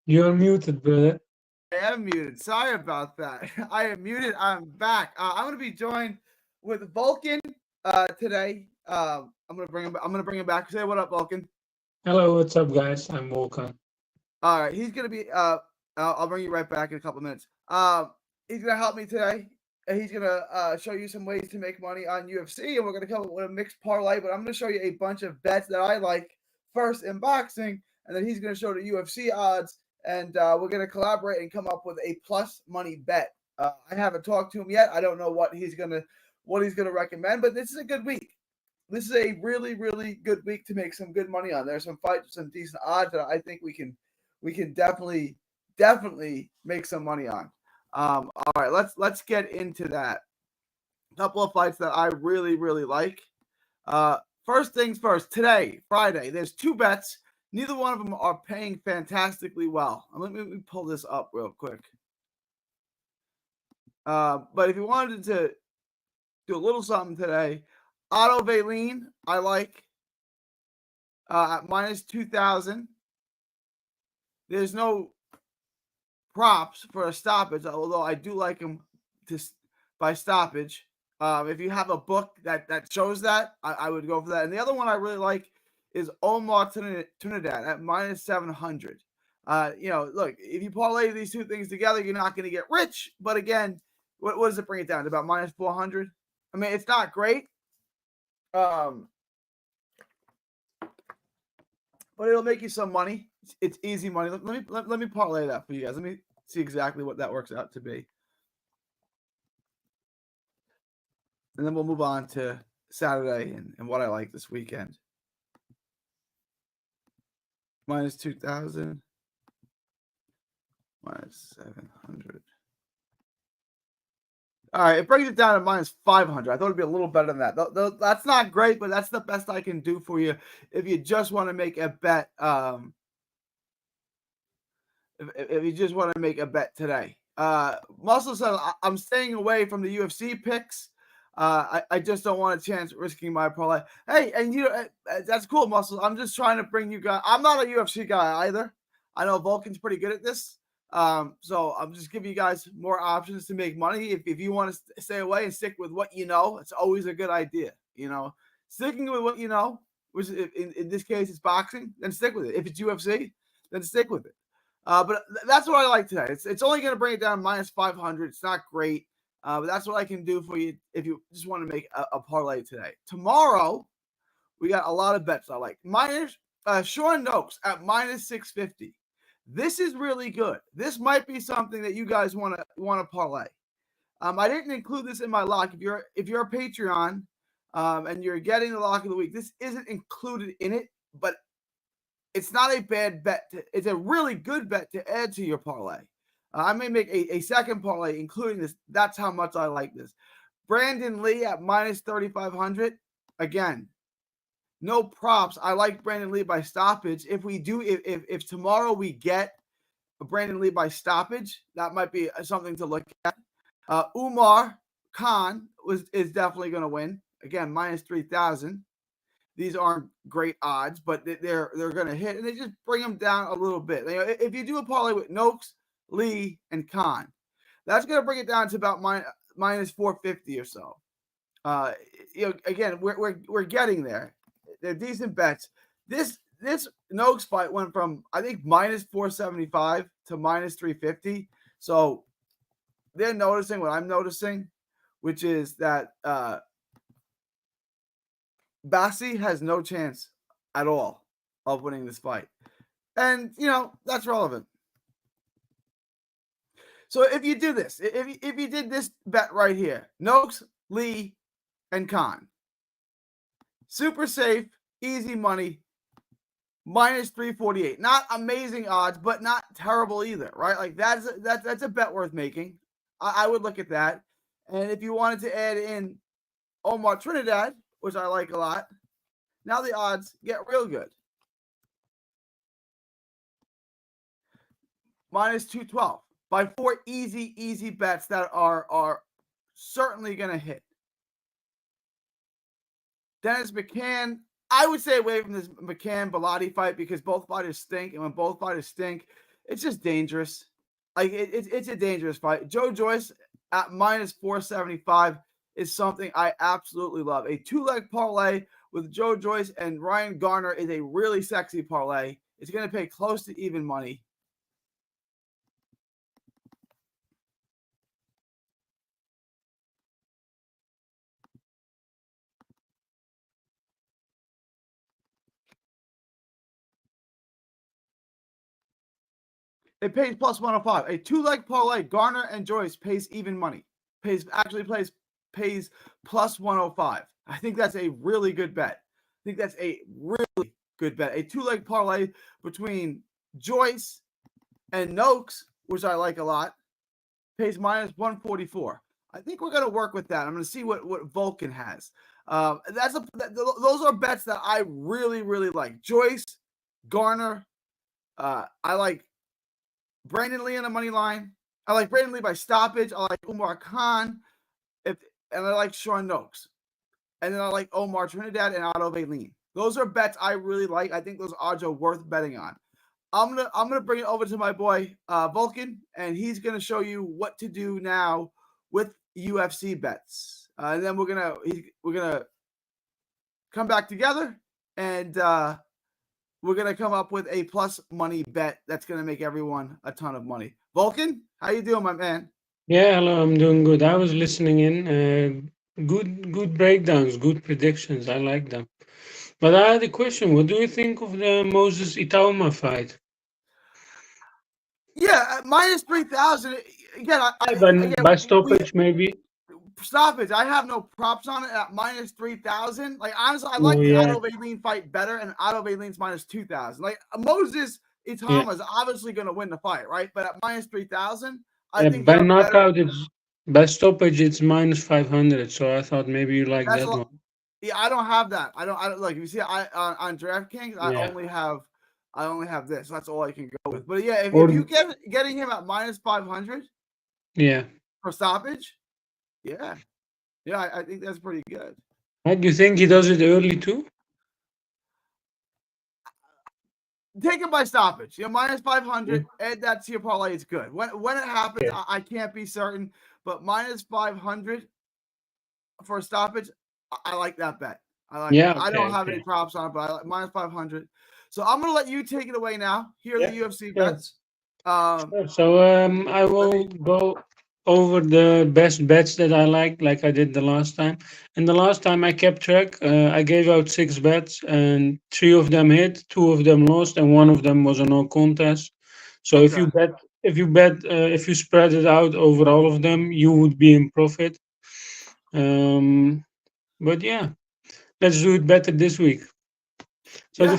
You're muted, brother. I am muted. Sorry about that. I am muted. I'm back. I'm going to be joined with Vulcan today. I'm going to bring him. I'm going to bring him back. Say what up, Vulcan. Hello, what's up, guys? I'm Volkan. All right, he's going to be. I'll bring you right back in a couple minutes. He's going to help me today. He's going to show you some ways to make money on UFC, and we're going to come up with a mixed parlay. But I'm going to show you a bunch of bets that I like first in boxing, and then he's going to show the UFC odds, and we're going to collaborate and come up with a plus money bet. I haven't talked to him yet. I don't know what he's gonna recommend, but this is a good week. This is a really, really good week to make some good money on. There's some fights, some decent odds that I think we can definitely make some money on. All right, let's get into that. A couple of fights that I really, really like. First things first, today, Friday, there's two bets. Neither one of them are paying fantastically well. Let me pull this up real quick. But if you wanted to do a little something today, Otto Valine, I like at minus 2,000. There's no props for a stoppage, although I do like him by stoppage. If you have a book that shows that, I would go for that. And the other one I really like is Omar Trinidad at minus 700. Look, if you parlay these two things together, you're not going to get rich. But again, what does it bring it down to? About minus 400? I mean, it's not great. But it'll make you some money. It's easy money. Let me parlay that for you guys. Let me see exactly what that works out to be. And then we'll move on to Saturday and what I like this weekend. Minus 2,000. Minus 700. All right, it brings it down to minus 500. I thought it'd be a little better than that. That's not great, but that's the best I can do for you if you just want to make a bet. If you just want to make a bet today. Muscle said, I'm staying away from the UFC picks. I just don't want a chance risking my parlay. Hey, and that's cool, Muscle. I'm just trying to bring you guys. I'm not a UFC guy either. I know Vulcan's pretty good at this. So I'm just giving you guys more options to make money. If you want to stay away and stick with what you know, it's always a good idea. Sticking with what you know, which in this case is boxing, then stick with it. If it's UFC, then stick with it. But that's what I like today. It's only going to bring it down minus 500. It's not great, but that's what I can do for you if you just want to make a parlay today. Tomorrow, we got a lot of bets I like. Minus Sean Noakes at minus 650. This is really good. This might be something that you guys want to parlay. I didn't include this in my lock. If you're a Patreon and you're getting the lock of the week, this isn't included in it, but it's not a bad bet. It's a really good bet to add to your parlay. I may make a second parlay, including this. That's how much I like this. Brandon Lee at minus 3,500. Again, no props. I like Brandon Lee by stoppage. If tomorrow we get a Brandon Lee by stoppage, that might be something to look at. Umar Khan is definitely going to win. Again, minus 3,000. These aren't great odds, but they're going to hit, and they just bring them down a little bit. If you do a parlay with Noakes, Lee, and Khan, that's going to bring it down to about minus 450 or so. Again, we're getting there. They're decent bets. This Noakes fight went from, I think, minus 475 to minus 350. So they're noticing what I'm noticing, which is that Bassi has no chance at all of winning this fight. And, that's relevant. So if you do this, if you did this bet right here, Noakes, Lee, and Khan, super safe, easy money, minus 348. Not amazing odds, but not terrible either, right? Like that's a bet worth making. I would look at that. And if you wanted to add in Omar Trinidad, which I like a lot, now the odds get real good. Minus 212 by 4 easy bets that are certainly going to hit. Dennis McCann, I would stay away from this McCann-Bellotti fight because both fighters stink, and when both fighters stink, it's just dangerous. Like it's a dangerous fight. Joe Joyce at minus 475 is something I absolutely love. A two-leg parlay with Joe Joyce and Ryan Garner is a really sexy parlay. It's going to pay close to even money. It pays plus 105. A two-leg parlay, Garner and Joyce pays even money. Pays plus 105. I think that's a really good bet. I think that's a really good bet. A two-leg parlay between Joyce and Noakes, which I like a lot, pays minus 144. I think we're going to work with that. I'm going to see what Vulcan has. Those are bets that I really, really like. Joyce, Garner. I like Brandon Lee on the money line. I like Brandon Lee by stoppage. I like Umar Khan. And I like Sean Noakes. And then I like Omar Trinidad and Otto Valeen. Those are bets I really like. I think those odds are worth betting on. I'm gonna bring it over to my boy Vulcan, and he's gonna show you what to do now with UFC bets. And then we're gonna come back together, and we're gonna come up with a plus money bet that's gonna make everyone a ton of money. Vulcan, how you doing, my man? Yeah, hello, I'm doing good. I was listening in. Good breakdowns, good predictions. I like them. But I had a question. What do you think of the Moses Itauma fight? Yeah, minus 3,000. Again, By stoppage, maybe. Stoppage. I have no props on it at minus 3,000. Like honestly, I Oh, like the yeah. Otto Valeen fight better, and Otto Valeen's minus 2,000. Like Moses Itama is obviously going to win the fight, right? But at minus 3,000, I think By there are knockout, better. by stoppage, it's minus 500. So I thought maybe you like That's that one. Yeah, I don't have that. I don't look. If you see, on DraftKings, I Yeah. only have this. That's all I can go with. But yeah, if Or you getting him at minus 500, yeah, for stoppage, yeah, I think that's pretty good. do you think he does it early too? Take it by stoppage. Minus 500. Add that to your parlay. It's good. When it happens, I can't be certain, but minus 500 for a stoppage, I like that bet. I like that. I don't have any props on it, but I like minus 500. So I'm gonna let you take it away now. Here are the UFC bets. So I will go over the best bets that I like I did the last time. And the last time I kept track, I gave out 6 bets, and 3 of them hit, 2 of them lost, and 1 of them was a no contest. So if you spread it out over all of them, you would be in profit. But yeah, let's do it better this week. So the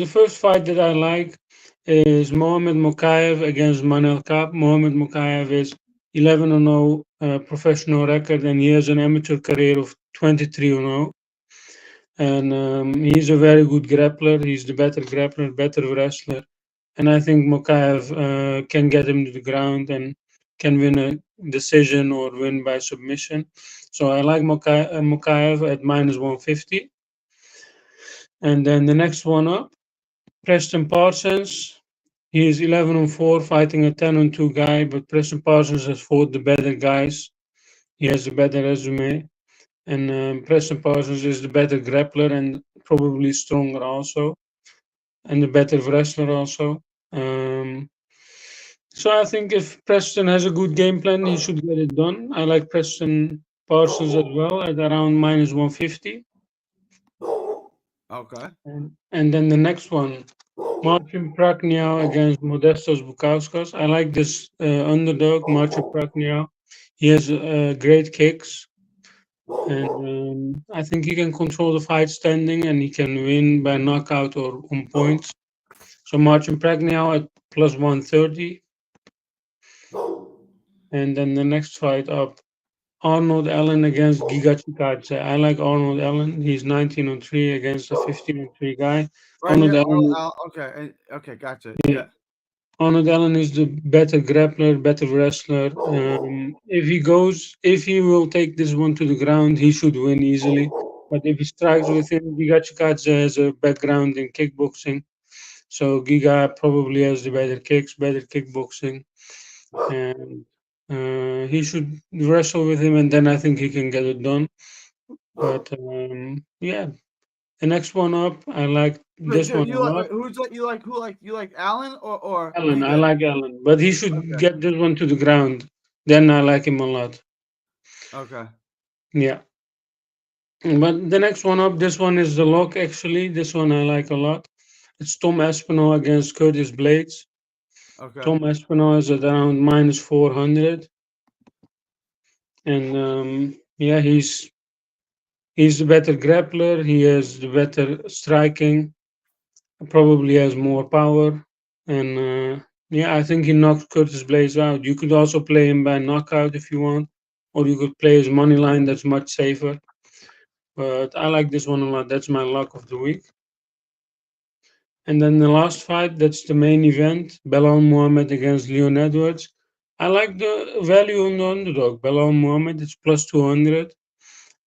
first fight that I like is Mohamed Mokaev against Manel Kaap. Mohamed Mokaev is 11-0 professional record, and he has an amateur career of 23-0. And he's a very good grappler. He's the better grappler, better wrestler. And I think Mokaev can get him to the ground and can win a decision or win by submission. So I like Mokaev at minus 150. And then the next one up, Preston Parsons. He is 11-4, fighting a 10-2 guy, but Preston Parsons has fought the better guys. He has a better resume. And Preston Parsons is the better grappler and probably stronger also. And the better wrestler also. So I think if Preston has a good game plan, he should get it done. I like Preston Parsons as well at around minus 150. Okay. And then the next one, Marcin Prachnio against Modestas Bukauskas. I like this underdog, Marcin Prachnio. He has great kicks. And I think he can control the fight standing, and he can win by knockout or on points. So Marcin Prachnio at plus 130. And then the next fight up, Arnold Allen against Giga Chikadze. I like Arnold Allen. He's 19-3 against a 15-3 guy. Right Arnold here. Allen, Okay, gotcha. yeah. Arnold Allen is the better grappler, better wrestler. If he will take this one to the ground, he should win easily. But if he strikes with him, Giga Chikadze has a background in kickboxing. So Giga probably has the better kicks, better kickboxing, and he should wrestle with him, and then I think he can get it done. But yeah, the next one up, I like Wait, this so one a you like lot. who's like you like Allen or Allen, I Giga? like Allen, but he should Okay, get this one to the ground. Then I like him a lot. okay. Yeah. But the next one up, this one is the lock actually. This one I like a lot. It's Tom Aspinall against Curtis Blades. Okay. Tom Aspinall is at around minus 400. And yeah, he's the better grappler. He has the better striking. Probably has more power. And yeah, I think he knocked Curtis Blades out. You could also play him by knockout if you want. Or you could play his money line. That's much safer. But I like this one a lot. That's my lock of the week. And then the last fight, that's the main event, Belal Muhammad against Leon Edwards. I like the value on the underdog. Belal Muhammad, it's plus 200.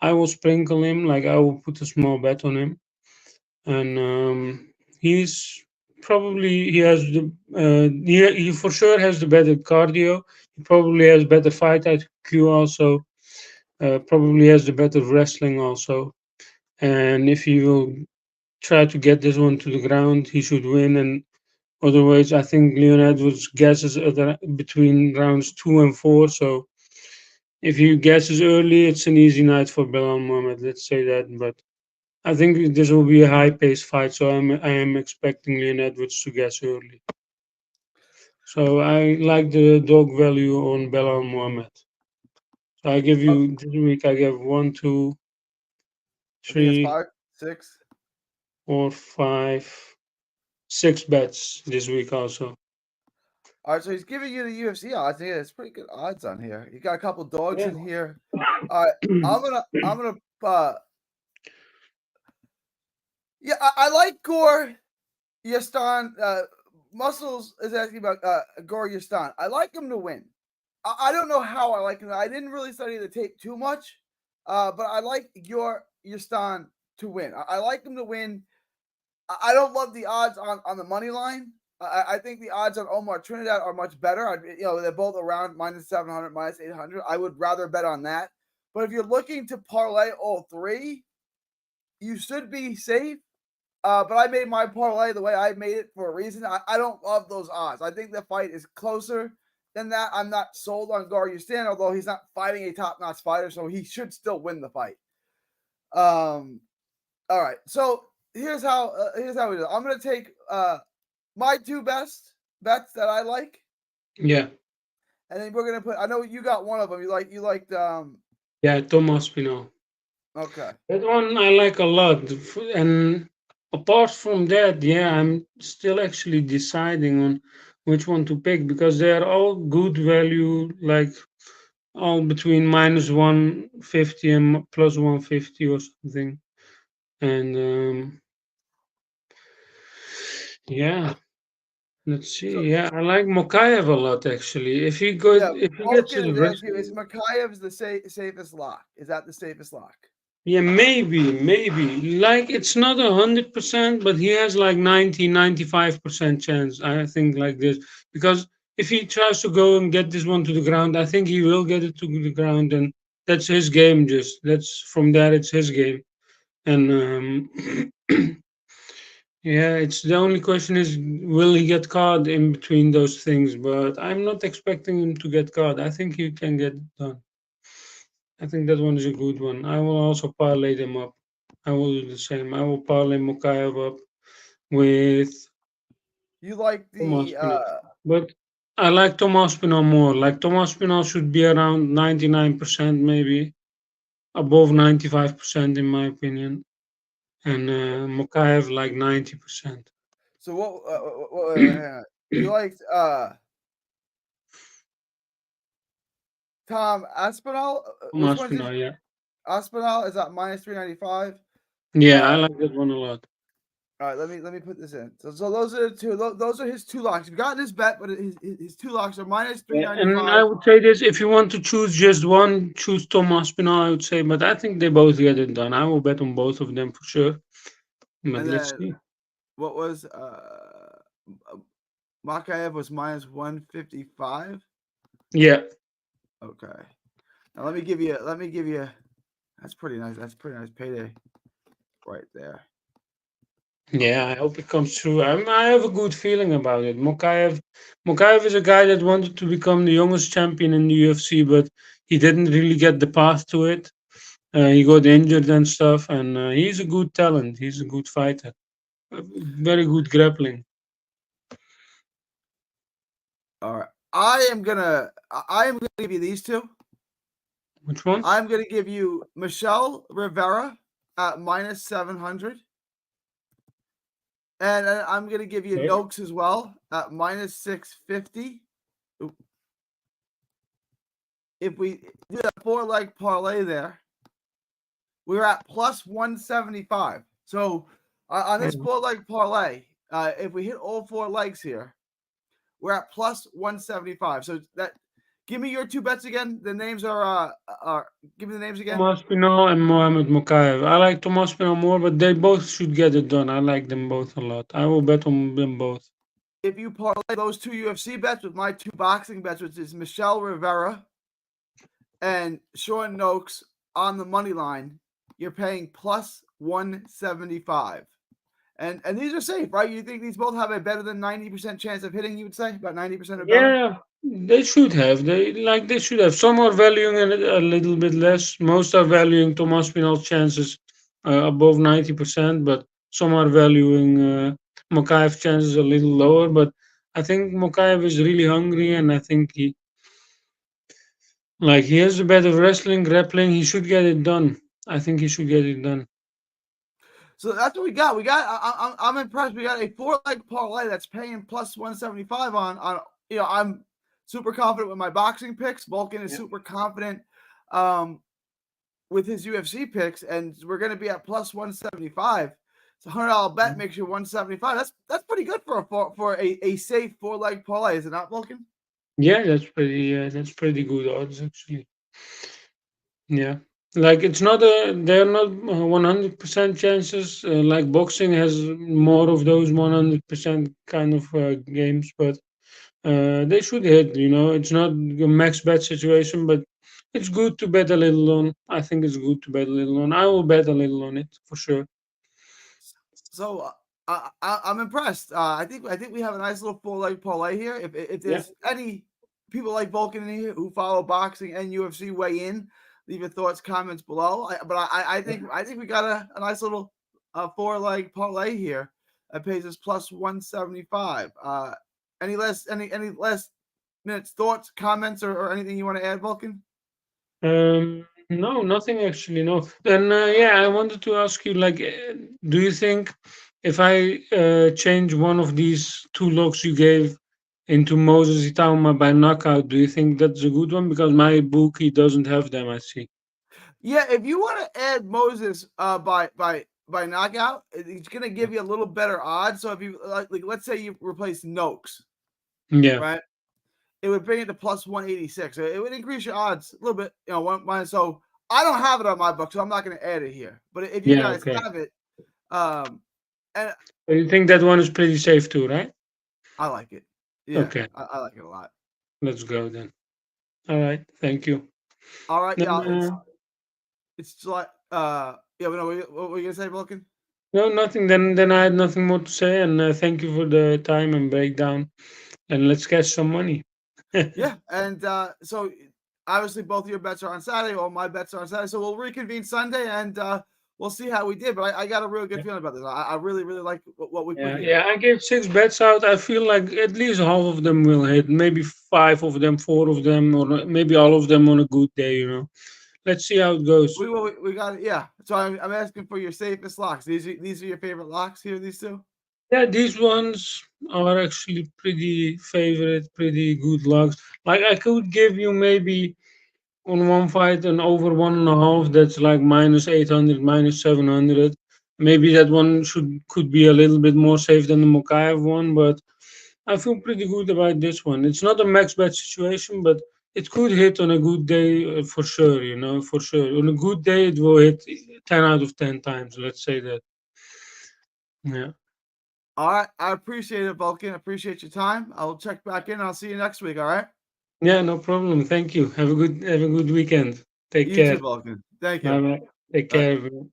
I will sprinkle him, like I will put a small bet on him. And he's probably, he has the, he for sure has the better cardio. He probably has better fight IQ also. Probably has the better wrestling also. And if he will try to get this one to the ground, he should win. And otherwise, I think Leon Edwards guesses between rounds 2 and 4. So if he guesses early, it's an easy night for Belal Muhammad. Let's say that. But I think this will be a high-paced fight. So I am expecting Leon Edwards to guess early. So I like the dog value on Belal Muhammad. So I give Oh, you this week. I give one, two, I think it's three, 5, 6. 4, 5, 6 bets this week also. All right, so he's giving you the UFC odds. Yeah, it's pretty good odds on here. You got a couple dogs Yeah. in here. All right, I'm gonna yeah, I like Gore Yastan. Muscles is asking about Gore Yastan. I like him to win. I don't know how I like him. I didn't really study the tape too much, but I like Gore Yastan to win. I like him to win. I don't love the odds on the money line. I think the odds on Omar Trinidad are much better. They're both around minus 700, minus 800. I would rather bet on that. But if you're looking to parlay all three, you should be safe. But I made my parlay the way I made it for a reason. I don't love those odds. I think the fight is closer than that. I'm not sold on Gar Yastan, although he's not fighting a top-notch fighter, so he should still win the fight. All right. So here's how we do it. I'm gonna take my two best bets that I like. Yeah. And then we're gonna put. I know you got one of them. You liked. Yeah, Thomas Pinot. Okay. That one I like a lot. And apart from that, yeah, I'm still actually deciding on which one to pick because they are all good value, like all between minus 150 and plus 150 or something. And yeah, let's So see. Yeah, I like Mokayev a lot actually. yeah, If he gets Vulcan his is asking, is wrestling. Makayev the safest lock? Is that the safest lock? Yeah, maybe. Like it's not 100%, but he has like 95% chance. I think like this because if he tries to go and get this one to the ground, I think he will get it to the ground, and that's his game. Just that's from there, it's his game, and yeah, it's the only question is will he get caught in between those things? But I'm not expecting him to get caught. I think he can get it done. I think that one is a good one. I will also parlay them up. I will do the same. I will parlay Mukayev up with You like Tomas the Pinot. But I like Tomas Pinot more. Like Tomas Pinot should be around 99%, maybe above 95% in my opinion. And Mukayev like 90%. so wait, hang on. You liked Tom Aspinall? Which Tomas one's his Pinot, yeah. Aspinall? Is that minus 395? Yeah, I like that one a lot. All right, let me put this in. So those are the two. Those are his two locks. You've gotten his bet, but his two locks are minus Yeah, and I 395. would say this: if you want to choose just one, choose Thomas Pinot. I would say, but I think they both get it done. I will bet on both of them for sure. But And let's then see. what was Makayev was minus 155. Yeah. Okay. Now let me give you. That's pretty nice. That's pretty nice payday, right there. Yeah, I hope it comes true. I have a good feeling about it. Mokaev is a guy that wanted to become the youngest champion in the UFC, but he didn't really get the path to it. He got injured and stuff, and he's a good talent. He's a good fighter. Very good grappling. All right. I am gonna give you these two. Which one? I'm gonna give you Michelle Rivera at minus 700. And I'm gonna give you Okay. Noakes as well at minus 650. If we do a 4-leg parlay there, we're at plus 175. So on this 4-leg parlay, if we hit all 4 legs here, we're at plus 175. So that, give me your 2 bets again. The names are give me the names again. Tomas Pinot and Mohamed Mokaev. I like Tomas Pinot more, but they both should get it done. I like them both a lot. I will bet on them both. If you parlay those 2 UFC bets with my 2 boxing bets, which is Michelle Rivera and Sean Noakes on the money line, you're paying plus 175. And these are safe, right? You think these both have a better than 90% chance of hitting, you would say? About 90% or better? Yeah, they should have. They should have. Some are valuing it a little bit less. Most are valuing Tomas Pinot's chances above 90%, but some are valuing Mokaev's chances a little lower. But I think Mokaev is really hungry, and I think he has a better wrestling, grappling. He should get it done. I think he should get it done. So that's what we got. I'm impressed. We got a 4-leg parlay that's paying plus 175 on. I'm super confident with my boxing picks. Vulcan is super confident with his UFC picks, and we're going to be at plus 175. It's a $100 bet makes you 175. That's pretty good for a safe 4-leg parlay, is it not, Vulcan? Yeah, that's pretty good odds actually. Yeah, it's not they're not 100% chances. Like boxing has more of those 100% kind of games, but they should hit. It's not a max bet situation, but it's good to bet a little on. I think it's good to bet a little on. I will bet a little on it for sure. So I'm impressed. I think we have a nice little 4-leg parlay here. If there's any people like Vulcan in here who follow boxing and UFC, weigh in. Leave your thoughts, comments below. I think we got a nice little 4-leg parlay here. That pays us plus 175. Any last minutes, thoughts, comments, or anything you want to add, Vulcan? No, nothing actually. No. Then yeah, I wanted to ask you, do you think if I change one of these 2 locks you gave into Moses Itauma by knockout, do you think that's a good one? Because my bookie doesn't have them, I see. Yeah, if you want to add Moses by knockout, it's gonna give you a little better odds. So if you like let's say you replace Noakes, Yeah. right, it would bring it to plus 186. So it would increase your odds a little bit, one. So I don't have it on my book, so I'm not gonna add it here. But if you guys have it, and you think that one is pretty safe too, right? I like it. Yeah. Okay. I like it a lot. Let's go then. All right. Thank you. All right, Then, y'all. It's like yeah. What were you gonna say, Vulcan? No, nothing. Then I had nothing more to say, and thank you for the time and breakdown. And let's catch some money. Yeah, and so obviously both of your bets are on Saturday. All my bets are on Saturday. So we'll reconvene Sunday, and we'll see how we did. But I got a real good feeling about this. I really like what we put here. Yeah, I gave 6 bets out. I feel like at least half of them will hit. Maybe 5 of them, 4 of them, or maybe all of them on a good day. Let's see how it goes. We got it. Yeah. So I'm asking for your safest locks. These are your favorite locks here. These 2. Yeah, these ones are actually pretty favorite, pretty good locks. I could give you maybe on one fight an over 1.5. That's like minus 800, minus 700. Maybe that one could be a little bit more safe than the Mokaev one, but I feel pretty good about this one. It's not a max bet situation, but it could hit on a good day for sure. For sure. On a good day, it will hit 10 out of 10 times. Let's say that. Yeah. All right. I appreciate it, Vulcan. I appreciate your time. I'll check back in. I'll see you next week. All right. Yeah, no problem. Thank you. Have a good weekend. Take You too, care. Vulcan. Thank you. Bye bye. Take care, everyone.